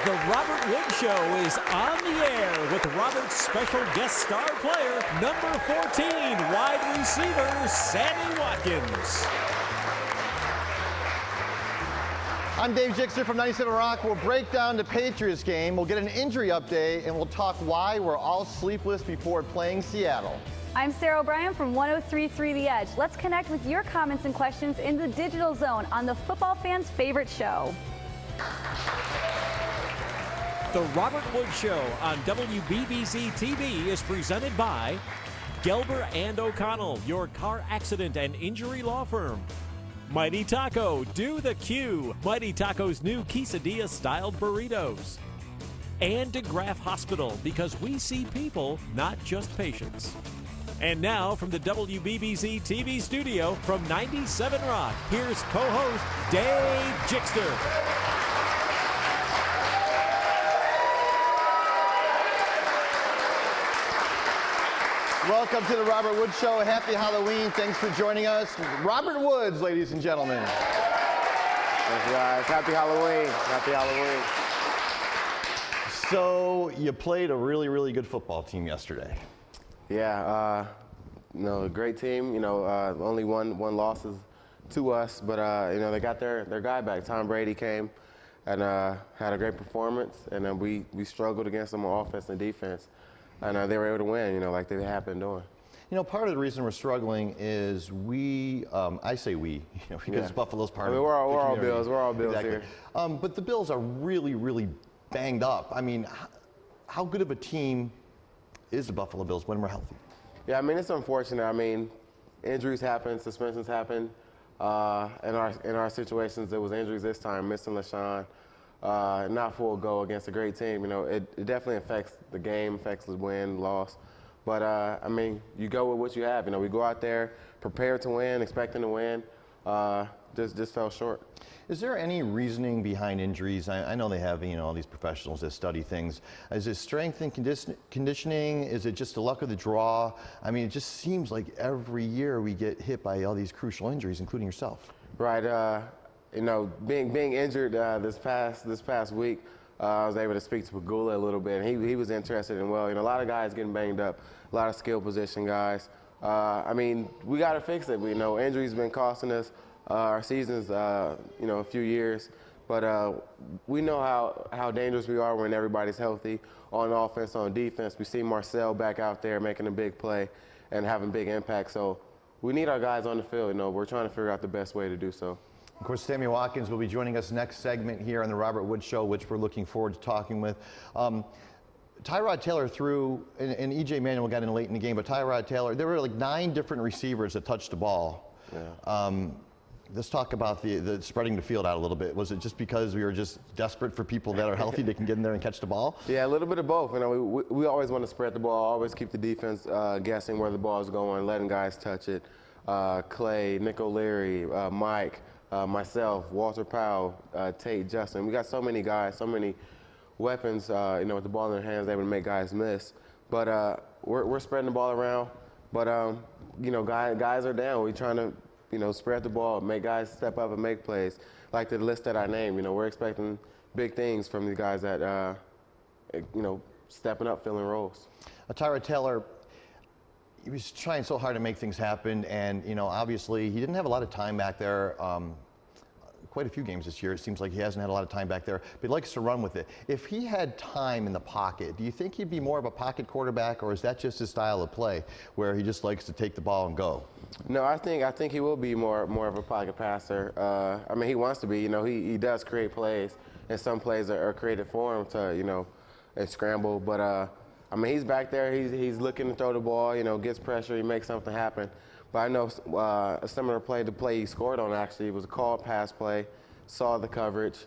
The Robert Wood Show is on the air with Robert's special guest star player, number 14, wide receiver, Sammy Watkins. I'm Dave Jixer from 97 Rock. We'll break down the Patriots game. We'll get an injury update, and we'll talk why we're all sleepless before playing Seattle. I'm Sarah O'Brien from 103.3 The Edge. Let's connect with your comments and questions in the digital zone on the football fans' favorite show. The Robert Wood Show on WBBZ-TV is presented by Gelber and O'Connell, your car accident and injury law firm. Mighty Taco, do the Q. Mighty Taco's new quesadilla-styled burritos. And DeGraff Hospital, because we see people, not just patients. And now, from the WBBZ-TV studio from 97 Rock, here's co-host Dave Jixter. Welcome to the Robert Wood Show. Happy Halloween. Thanks for joining us. Robert Woods, ladies and gentlemen. Thanks, guys. Happy Halloween. Happy Halloween. So, you played a really, really good football team yesterday. Yeah, a great team. Only one loss is to us, but they got their guy back. Tom Brady came and had a great performance, and then we struggled against them on offense and defense. And they were able to win, like they have been doing. Part of the reason we're struggling is I say we, because Buffalo's part of we're all Bills. We're all Bills exactly. here. But the Bills are really, really banged up. How good of a team is the Buffalo Bills when we're healthy? Yeah, it's unfortunate. Injuries happen, suspensions happen. In our situations, there was injuries this time, missing LaShawn. Not full go against a great team. It definitely affects the game, affects the win, loss. But, you go with what you have. We go out there prepared to win, expecting to win. Just fell short. Is there any reasoning behind injuries? I know they have, all these professionals that study things. Is it strength and conditioning? Is it just the luck of the draw? It just seems like every year we get hit by all these crucial injuries, including yourself. Right. Being injured this past week, I was able to speak to Pagula a little bit, and he was interested in, a lot of guys getting banged up, a lot of skill position guys. We got to fix it. We know injuries been costing us our seasons, a few years, but we know how dangerous we are when everybody's healthy on offense, on defense. We see Marcel back out there making a big play and having big impact. So we need our guys on the field. We're trying to figure out the best way to do so. Of course, Sammy Watkins will be joining us next segment here on the Robert Wood Show, which we're looking forward to talking with. Tyrod Taylor threw, and E.J. Manuel got in late in the game, but Tyrod Taylor, there were like 9 different receivers that touched the ball. Yeah. Let's talk about the spreading the field out a little bit. Was it just because we were just desperate for people that are healthy that can get in there and catch the ball? Yeah, a little bit of both. We always want to spread the ball, always keep the defense guessing where the ball is going, letting guys touch it. Clay, Nick O'Leary, Mike, myself, Walter Powell, Tate, Justin. We got so many guys, so many weapons, with the ball in their hands, able to make guys miss. But we're spreading the ball around. But, guys are down. We're trying to, spread the ball, make guys step up and make plays. Like the list that I named, we're expecting big things from these guys that, stepping up, filling roles. Tyrod Taylor, he was trying so hard to make things happen, and obviously he didn't have a lot of time back there. Quite a few games this year. It seems like he hasn't had a lot of time back there, but he likes to run with it. If he had time in the pocket, do you think he'd be more of a pocket quarterback, or is that just his style of play, where he just likes to take the ball and go? No, I think he will be more of a pocket passer. He wants to be. He does create plays, and some plays are created for him to and scramble. But he's back there. He's looking to throw the ball. Gets pressure. He makes something happen. But I know a similar play, the play he scored on actually was a called pass play. Saw the coverage,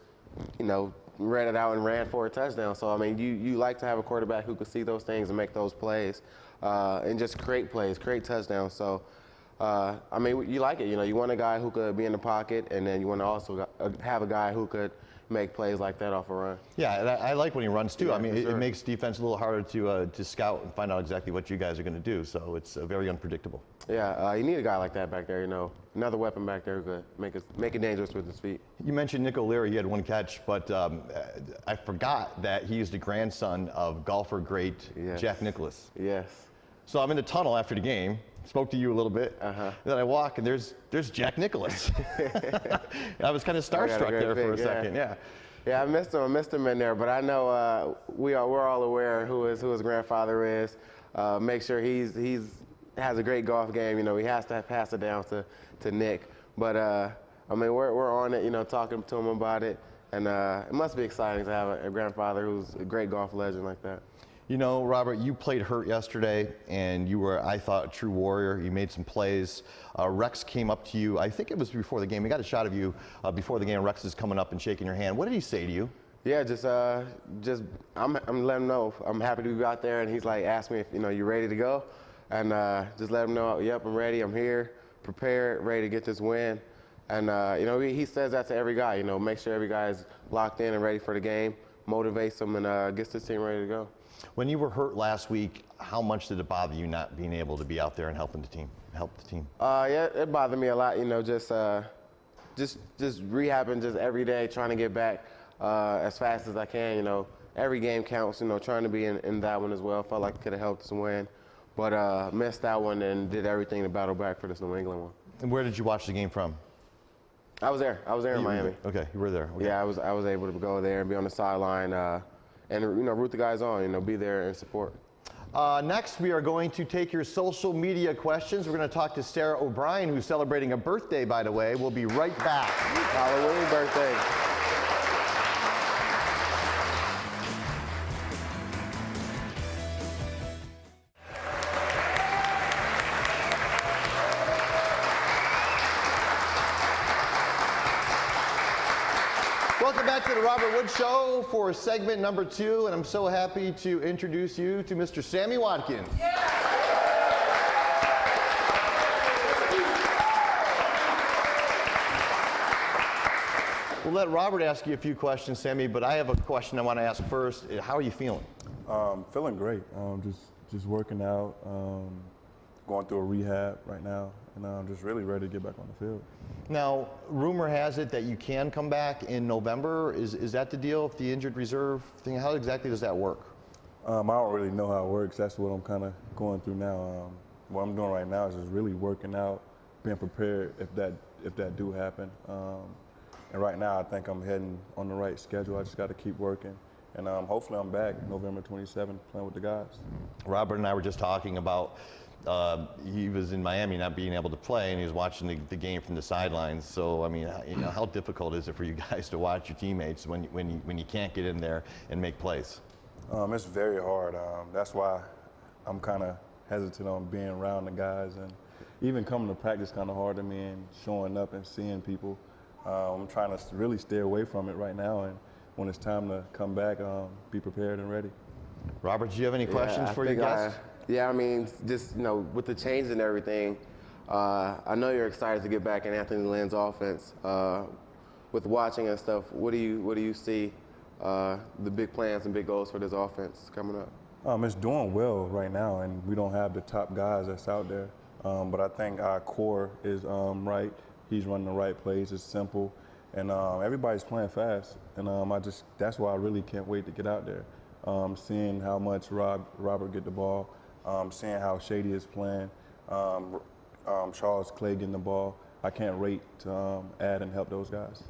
read it out and ran for a touchdown. So you like to have a quarterback who could see those things and make those plays, and just create plays, create touchdowns. So. You like it. You want a guy who could be in the pocket, and then you want to also have a guy who could, make plays like that off a run. Yeah, and I like when he runs too. Yeah, I mean, for sure. it makes defense a little harder to scout and find out exactly what you guys are going to do. So it's very unpredictable. Yeah, you need a guy like that back there. Another weapon back there who could make it dangerous with his feet. You mentioned Nick O'Leary. He had one catch, but I forgot that he is the grandson of golfer great Jack Nicklaus. Yes. So I'm in the tunnel after the game. Spoke to you a little bit. And then I walk, and there's Jack Nicklaus. I was kind of starstruck there for a second. Yeah. Yeah, I missed him in there, but I know we're all aware who his grandfather is. Make sure he's has a great golf game. He has to pass it down to Nick. But I mean, we're on it. Talking to him about it, and it must be exciting to have a grandfather who's a great golf legend like that. Robert, you played hurt yesterday, and you were, I thought, a true warrior. You made some plays. Rex came up to you. I think it was before the game. We got a shot of you before the game. Rex is coming up and shaking your hand. What did he say to you? Yeah, just I'm letting him know I'm happy to be out there, and he's like, asked me if you ready to go, and just let him know, yep, I'm ready. I'm here, prepared, ready to get this win, and he says that to every guy. Make sure every guy is locked in and ready for the game, motivates them, and gets this team ready to go. When you were hurt last week, how much did it bother you not being able to be out there and help the team? Yeah, it bothered me a lot. Just rehabbing just every day, trying to get back as fast as I can. Every game counts. Trying to be in that one as well. Felt like it could have helped us win, but missed that one and did everything to battle back for this New England one. And where did you watch the game from? I was there in Miami. Okay, you were there. Okay. Yeah, I was able to go there and be on the sideline. And root the guys on, be there and support. Next, we are going to take your social media questions. We're going to talk to Sarah O'Brien, who's celebrating a birthday, by the way. We'll be right back. Halloween birthday. Welcome back to the Robert Wood Show for segment number 2, and I'm so happy to introduce you to Mr. Sammy Watkins. We'll let Robert ask you a few questions, Sammy, but I have a question I want to ask first. How are you feeling? Feeling great. Just working out, going through a rehab right now, and I'm just really ready to get back on the field. Now, rumor has it that you can come back in November. Is that the deal? If the injured reserve thing, how exactly does that work? I don't really know how it works. That's what I'm kind of going through now. What I'm doing right now is just really working out, being prepared if that do happen. And right now, I think I'm heading on the right schedule. I just got to keep working. And hopefully I'm back November 27th playing with the guys. Robert and I were just talking about he was in Miami not being able to play, and he was watching the game from the sidelines. So, I mean, how difficult is it for you guys to watch your teammates when you can't get in there and make plays? It's very hard. That's why I'm kind of hesitant on being around the guys, and even coming to practice kind of hard to me, and showing up and seeing people. I'm trying to really stay away from it right now, and when it's time to come back, be prepared and ready. Robert, do you have any questions for your guests? Yeah, I mean, just with the change and everything, I know you're excited to get back in Anthony Lynn's offense. With watching and stuff, what do you see the big plans and big goals for this offense coming up? It's doing well right now, and we don't have the top guys that's out there. But I think our core is right. He's running the right plays. It's simple, and everybody's playing fast. And that's why I really can't wait to get out there. Seeing how much Robert get the ball, seeing how Shady is playing, Charles Clay getting the ball. I can't wait to add and help those guys.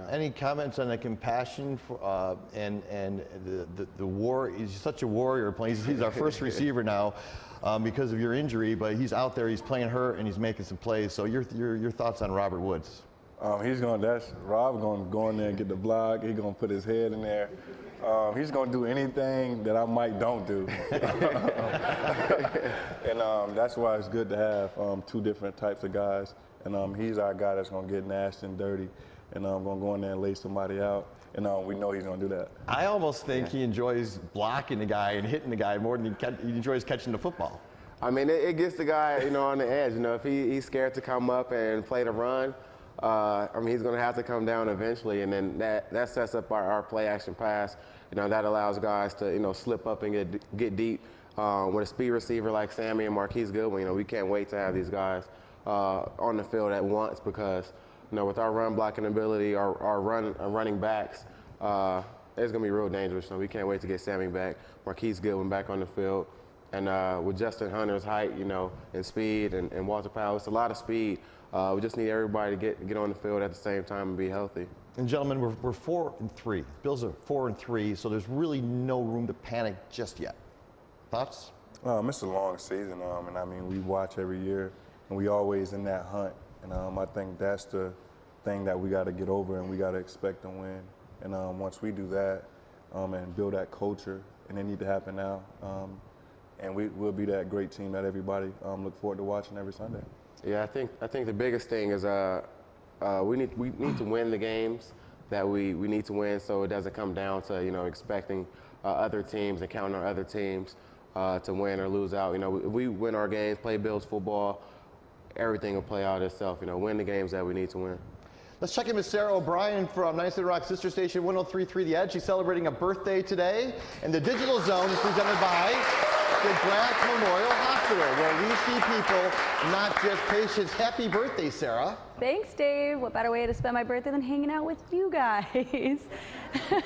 Any comments on the compassion for, and the war? He's such a warrior playing. He's our first receiver now because of your injury, but he's out there. He's playing hurt and he's making some plays. So your thoughts on Robert Woods? Rob going to go in there and get the block. He's going to put his head in there. He's going to do anything that I might don't do. And that's why it's good to have two different types of guys. And he's our guy that's going to get nasty and dirty. And I'm going to go in there and lay somebody out. And we know he's going to do that. I almost think he enjoys blocking the guy and hitting the guy more than he enjoys catching the football. I mean, it gets the guy, on the edge. If he's scared to come up and play the run, I mean, he's going to have to come down eventually, and then that sets up our play action pass. That allows guys to slip up and get deep. With a speed receiver like Sammy and Marquise Goodwin, we can't wait to have these guys on the field at once because with our run blocking ability, our running backs, it's going to be real dangerous. We can't wait to get Sammy back, Marquise Goodwin back on the field. And with Justin Hunter's height, and speed, and Walter Powell, it's a lot of speed. We just need everybody to get on the field at the same time and be healthy. And gentlemen, we're 4-3. Bills are 4-3, so there's really no room to panic just yet. Thoughts? It's a long season, and I mean, we watch every year, and we always in that hunt. And I think that's the thing that we got to get over, and we got to expect to win. And once we do that and build that culture, and it need to happen now, and we'll be that great team that everybody look forward to watching every Sunday. Yeah, I think the biggest thing is we need to win the games that we need to win, so it doesn't come down to expecting other teams and counting on other teams to win or lose out. If we win our games, play Bills football, everything will play out itself. Win the games that we need to win. Let's check in with Sarah O'Brien from 9 Rock Sister Station 103.3 The Edge. She's celebrating a birthday today, and the Digital Zone is presented by the Grant Memorial Hospital, where we see people, not just patients. Happy birthday, Sarah. Thanks, Dave. What better way to spend my birthday than hanging out with you guys?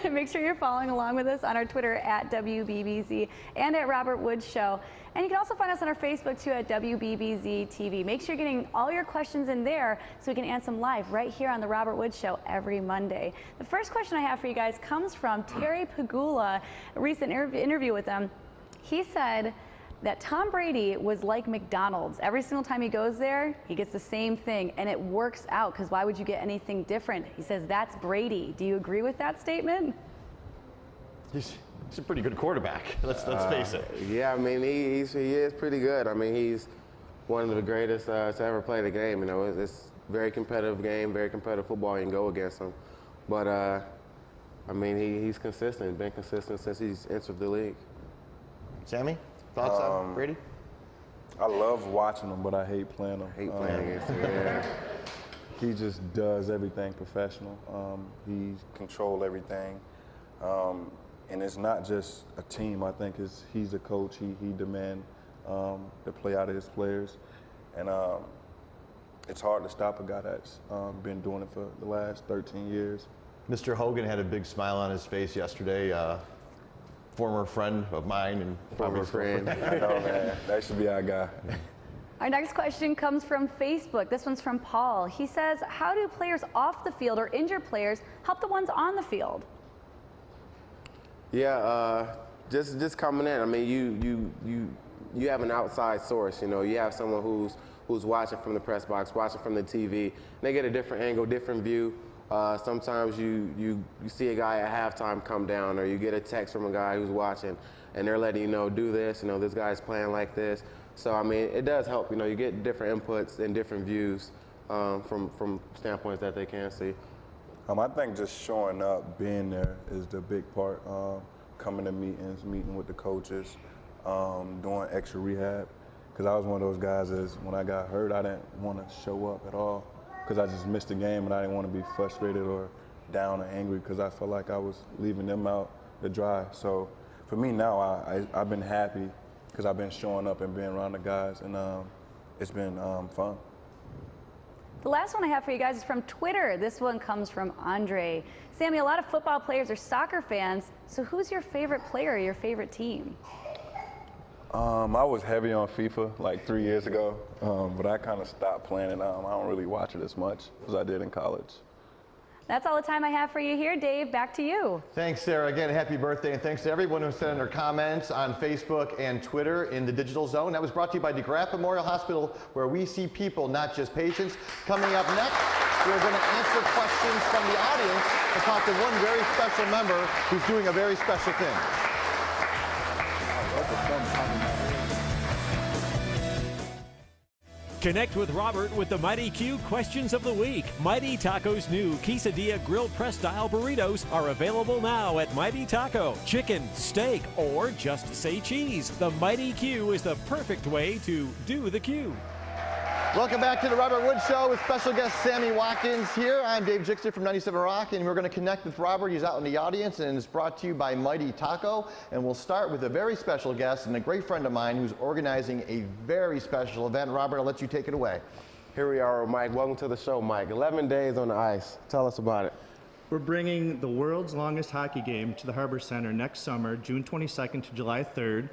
Make sure you're following along with us on our Twitter at WBBZ and at Robert Wood Show. And you can also find us on our Facebook too at WBBZ-TV. Make sure you're getting all your questions in there so we can answer them live right here on the Robert Wood Show every Monday. The first question I have for you guys comes from Terry Pagula, a recent interview with him. He said that Tom Brady was like McDonald's. Every single time he goes there, he gets the same thing, and it works out, because why would you get anything different? He says that's Brady. Do you agree with that statement? He's a pretty good quarterback. Let's face it. Yeah, I mean, he is pretty good. I mean, he's one of the greatest to ever play the game. It's a very competitive game, very competitive football. You can go against him. But, I mean, he's consistent, been consistent since he's entered the league. Sammy, thoughts on Brady? I love watching him, but I hate playing him. Hate playing against him, yeah. He just does everything professional. He controls everything. And it's not just a team. I think he's a coach. He demands the play out of his players. And it's hard to stop a guy that's been doing it for the last 13 years. Mr. Hogan had a big smile on his face yesterday. Former friend of mine and Former friend. I know, man. That should be our guy. Our next question comes from Facebook. This one's from Paul. He says, how do players off the field or injured players help the ones on the field? Yeah, just coming in. I mean, you have an outside source. You have someone who's watching from the press box, watching from the TV. They get a different angle, different view. Sometimes you see a guy at halftime come down, or you get a text from a guy who's watching, and they're letting you know, do this. This guy's playing like this. So I mean, it does help. You get different inputs and different views from standpoints that they can't see. I think just showing up, being there is the big part. Coming to meetings, meeting with the coaches, doing extra rehab. Because I was one of those guys when I got hurt, I didn't want to show up at all because I just missed the game, and I didn't want to be frustrated or down or angry because I felt like I was leaving them out to dry. So for me now, I've been happy because I've been showing up and being around the guys, and it's been fun. The last one I have for you guys is from Twitter. This one comes from Andre. Sammy, a lot of football players are soccer fans, so who's your favorite player or your favorite team? I was heavy on FIFA like 3 years ago, but I kind of stopped playing it. I don't really watch it as much as I did in college. That's all the time I have for you here. Dave, back to you. Thanks, Sarah. Again, happy birthday, and thanks to everyone who sent in their comments on Facebook and Twitter in the Digital Zone. That was brought to you by DeGraff Memorial Hospital, where we see people, not just patients. Coming up next, we're going to answer questions from the audience and talk to one very special member who's doing a very special thing. Connect with Robert with the Mighty Q Questions of the Week. Mighty Taco's new quesadilla grill press style burritos are available now at Mighty Taco. Chicken, steak, or just say cheese. The Mighty Q is the perfect way to do the Q. Welcome back to the Robert Wood Show with special guest Sammy Watkins here. I'm Dave Jixter from 97 Rock, and we're going to connect with Robert. He's out in the audience, and it's brought to you by Mighty Taco. And we'll start with a very special guest and a great friend of mine who's organizing a very special event. Robert, I'll let you take it away. Here we are, Mike. Welcome to the show, Mike. 11 days on the ice. Tell us about it. We're bringing the world's longest hockey game to the Harbor Center next summer, June 22nd to July 3rd.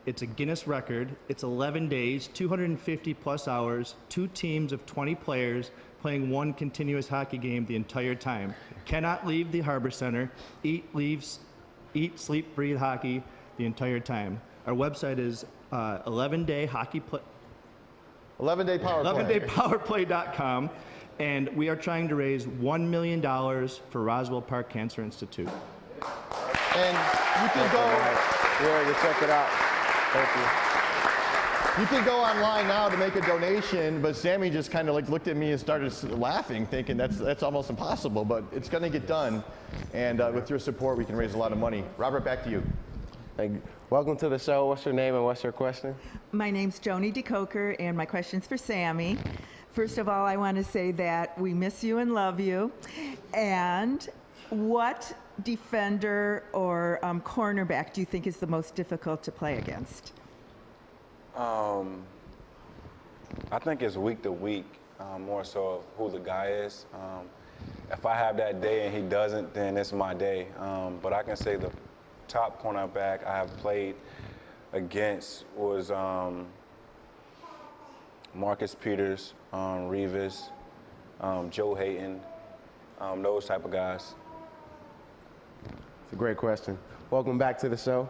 It's a Guinness record. It's 11 days, 250 plus hours, 2 teams of 20 players playing one continuous hockey game the entire time. Cannot leave the Harbor Center. Eat, sleep, breathe hockey the entire time. Our website is 11daypowerplay.com, and we are trying to raise $1 million for Roswell Park Cancer Institute. And you can go. Yeah, you check it out. Thank you. You can go online now to make a donation, but Sammy just kind of like looked at me and started laughing, thinking that's almost impossible, but it's going to get done. And with your support, we can raise a lot of money. Robert, back to you. Thank you. Welcome to the show. What's your name and what's your question? My name's Joni DeCoker, and my question's for Sammy. First of all, I want to say that we miss you and love you. And what defender or cornerback do you think is the most difficult to play against? I think it's week to week, more so of who the guy is. If I have that day and he doesn't, then it's my day. But I can say the top cornerback I have played against was Marcus Peters, Revis, Joe Hayton, those type of guys. It's a great question. Welcome back to the show.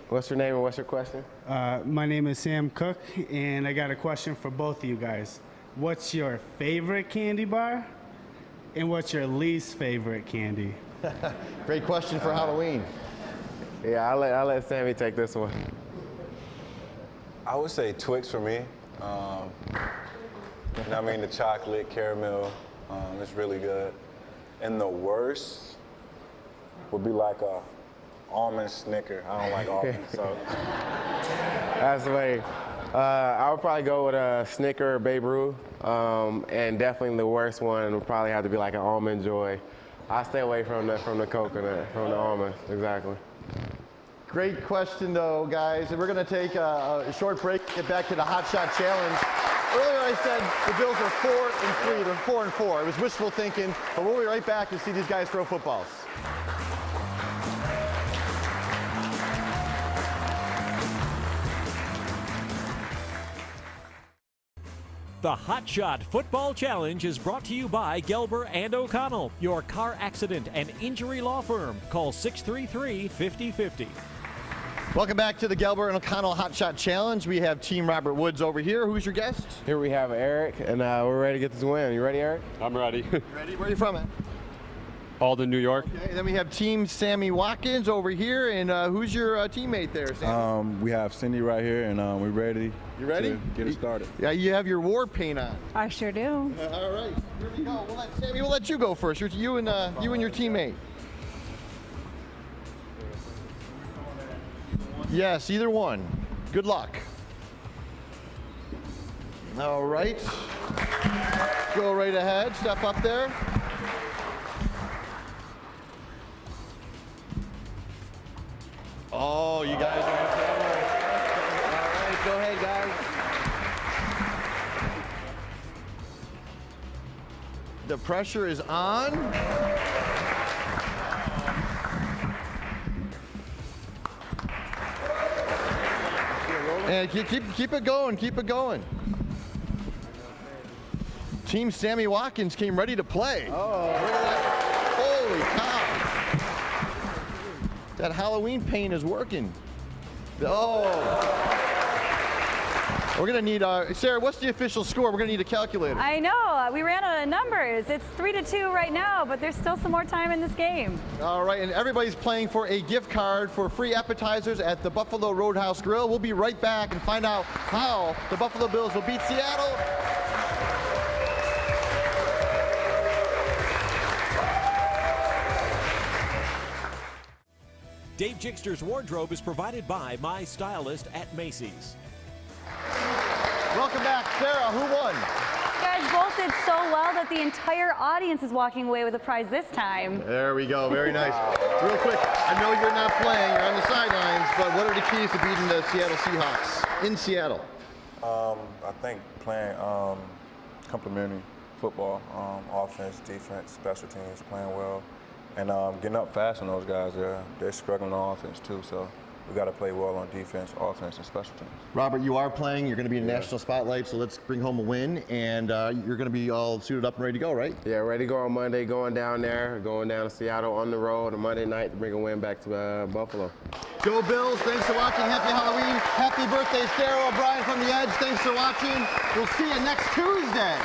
What's your name and what's your question? My name is Sam Cook, and I got a question for both of you guys. What's your favorite candy bar, and what's your least favorite candy? Great question for Halloween. Yeah, I'll let Sammy take this one. I would say Twix for me. I mean, the chocolate, caramel, it's really good. And the worst would be like a almond Snicker. I don't like almonds, so. That's the way. I would probably go with a Snicker or Babe Ruth, and definitely the worst one would probably have to be like an Almond Joy. I stay away from the coconut, from the almond, exactly. Great question, though, guys. And we're going to take a short break, get back to the Hotshot Challenge. Earlier I said the Bills are 4-3. They're 4-4. It was wishful thinking, but we'll be right back to see these guys throw footballs. The Hotshot Football Challenge is brought to you by Gelber and O'Connell, your car accident and injury law firm. Call 633-5050. Welcome back to the Gelber and O'Connell Hotshot Challenge. We have Team Robert Woods over here. Who's your guest? Here we have Eric, and we're ready to get this win. You ready, Eric? I'm ready. Ready? Where are you from, man? Alden, New York. Okay, and then we have Team Sammy Watkins over here. And who's your teammate there, Sammy? We have Cindy right here, and we're ready. You ready? To get it started. Yeah, you have your war paint on. I sure do. All right, here we go. Sammy, we'll let you go first. You and your teammate. Yes, either one. Good luck. All right. Go right ahead. Step up there. Oh, you guys are in trouble. All right, go ahead, guys. The pressure is on. And keep it going, keep it going. Team Sammy Watkins came ready to play. Oh, look at that. Holy cow. That Halloween paint is working. Oh. We're gonna need, Sarah, what's the official score? We're gonna need a calculator. I know, we ran out of numbers. It's 3-2 right now, but there's still some more time in this game. All right, and everybody's playing for a gift card for free appetizers at the Buffalo Roadhouse Grill. We'll be right back and find out how the Buffalo Bills will beat Seattle. Dave Jixter's wardrobe is provided by My Stylist at Macy's. Welcome back. Sarah, who won? You guys both did so well that the entire audience is walking away with a prize this time. There we go. Very nice. Real quick, I know you're not playing. You're on the sidelines, but what are the keys to beating the Seattle Seahawks in Seattle? I think playing complementary football, offense, defense, special teams, playing well, and getting up fast on those guys. They're struggling on offense too, so we got to play well on defense, offense, and special teams. Robert, you are playing. You're going to be in the national spotlight, so let's bring home a win. And you're going to be all suited up and ready to go, right? Yeah, ready to go on Monday, going down to Seattle on the road on Monday night to bring a win back to Buffalo. Go Bills. Thanks for watching. Happy Halloween. Happy birthday, Sarah O'Brien from The Edge. Thanks for watching. We'll see you next Tuesday.